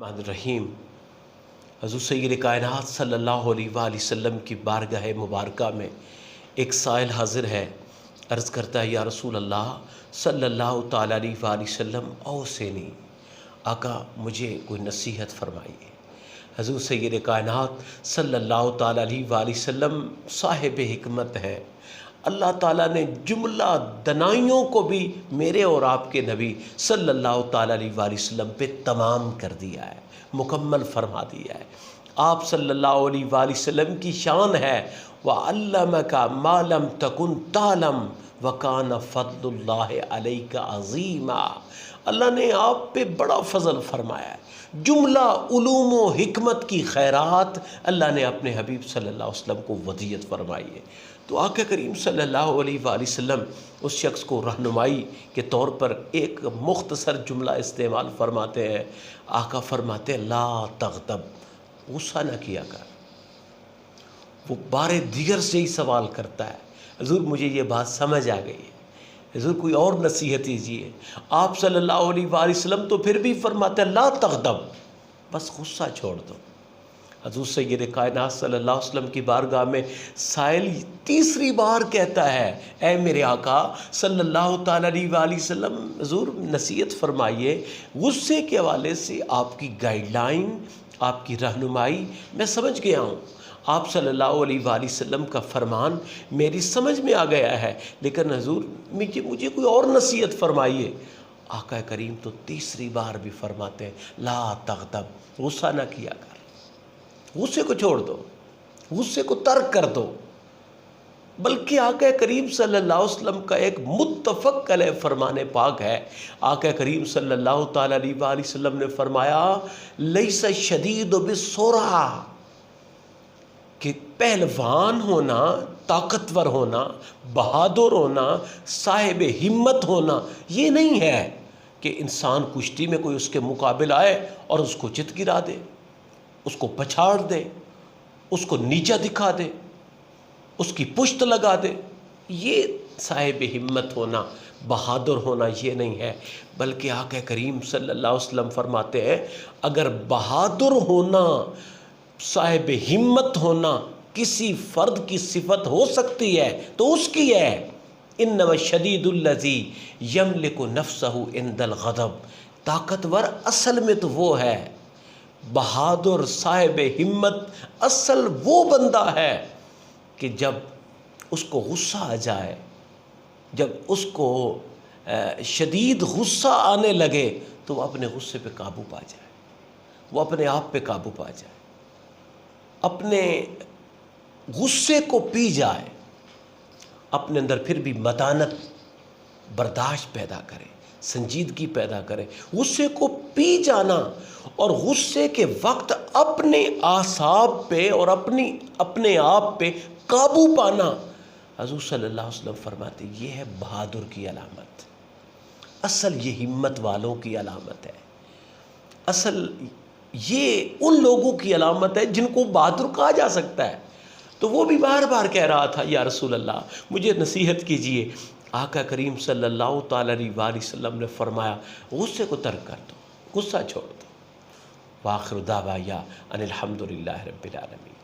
रहीम। हज़रत सय्यद कायनात सल्लल्लाहु अलैहि वसल्लम की बारगाह मुबारका में एक साइल हाज़िर है। अर्ज़ करता है, या रसूल अल्लाह सल्लल्लाहु ताला अलैहि वसल्लम औसेनी, आका मुझे कोई नसीहत फरमाइए। हज़रत सय्यद कायनात सल्लल्लाहु ताला अलैहि वसल्लम साहिब हिकमत है। अल्लाह ताला ने जुमला दनाइयों को भी मेरे और आपके नबी सल्लल्लाहु ताला अलैहि वसल्लम पे तमाम कर दिया है, मुकम्मल फरमा दिया है। आप सल्लल्लाहु अलैहि वसल्लम की शान है, व अल्लमका मा लम तकुन तालम व कान फ़ज़्लुल्लाहि अलैका अज़ीमा। अल्लाह ने आप पे बड़ा फ़ज़ल फरमाया है। जुमला उलूम व हिकमत की खैरात अल्लाह ने अपने हबीब सल्लल्लाहु अलैहि वसल्लम को वदियत फरमाई है। तो आका करीम सल्लल्लाहु अलैहि वसल्लम उस शख्स को रहनुमाई के तौर पर एक मुख्तसर जुमला इस्तेमाल फरमाते हैं। आका फरमाते हैं, ला तग़तब, गुस्सा न किया कर। वो बारे दिगर से ही सवाल करता है, हुज़ूर मुझे ये बात समझ आ गई है, हुज़ूर कोई और नसीहत दीजिए। आप सल्लल्लाहु अलैहि वसल्लम तो फिर भी फरमाते हैं, ला तग़तब, बस गुस्सा छोड़ दो। हज़रत सय्यद कायनात सल्लल्लाहु अलैहि वसल्लम की बारगाह में साइल तीसरी बार कहता है, ऐ मेरे आका सल्लल्लाहु ताला अलैहि वसल्लम, हुज़ूर नसीहत फरमाइए। गुस्से के हवाले से आपकी गाइडलाइन, आपकी रहनुमाई मैं समझ गया हूँ। आप सल्लल्लाहु अलैहि वसल्लम का फरमान मेरी समझ में आ गया है, लेकिन हुज़ूर मुझे कोई और नसीहत फरमाइए। आका करीम तो तीसरी बार भी फरमाते हैं, ला तग़तब, गुस्सा न किया कर, गुस्से को छोड़ दो, गुस्से को तर्क कर दो। बल्कि आका करीम सल्लल्लाहु अलैहि वसल्लम का एक मुत्तफ़क़ अलैह फरमान पाक है। आका करीम सल्लल्लाहु ताला अलैहि वसल्लम ने फरमाया, लैसा शदीद बिस्सुरा, कि पहलवान होना, ताकतवर होना, बहादुर होना, साहिब हिम्मत होना ये नहीं है कि इंसान कुश्ती में कोई उसके मुकाबिल आए और उसको चित गिरा दे, उसको पछाड़ दे, उसको नीचा दिखा दे, उसकी पुश्त लगा दे। ये साहिब हिम्मत होना, बहादुर होना ये नहीं है। बल्कि आका करीम सल्लल्लाहु अलैहि वसल्लम फरमाते हैं, अगर बहादुर होना, साहिब हिम्मत होना किसी फ़र्द की सिफत हो सकती है तो उसकी है। इन्नमा शदीदुल्लज़ी यमलिकु नफ्सहु इंदल ग़ज़ब, ताकतवर असल में तो वो है, बहादुर साहिब हिम्मत असल वो बंदा है कि जब उसको गुस्सा आ जाए, जब उसको शदीद गुस्सा आने लगे तो वो अपने गुस्से पे काबू पा जाए, वो अपने आप पे काबू पा जाए, अपने गुस्से को पी जाए, अपने अंदर फिर भी मतानत, बर्दाश्त पैदा करे, संजीदगी पैदा करे। गुस्से को पी जाना और गुस्से के वक्त अपने आसाब पे और अपने आप पे काबू पाना, हुज़ूर सल्लल्लाहु अलैहि वसल्लम फरमाते ये है बहादुर की अलामत। असल ये हिम्मत वालों की अलामत है। असल ये उन लोगों की अलामत है जिनको बहादुर कहा जा सकता है। तो वो भी बार बार कह रहा था, या रसूल अल्लाह मुझे नसीहत कीजिए। आका करीम सल्लल्लाहु ताला अलैहि वसल्लम ने फरमाया, गुस्से को तर्क कर दो, गुस्सा छोड़ दो। वाखिर दावाया अनिल हम्दुलिल्लाहि रब्बिल आलमीन।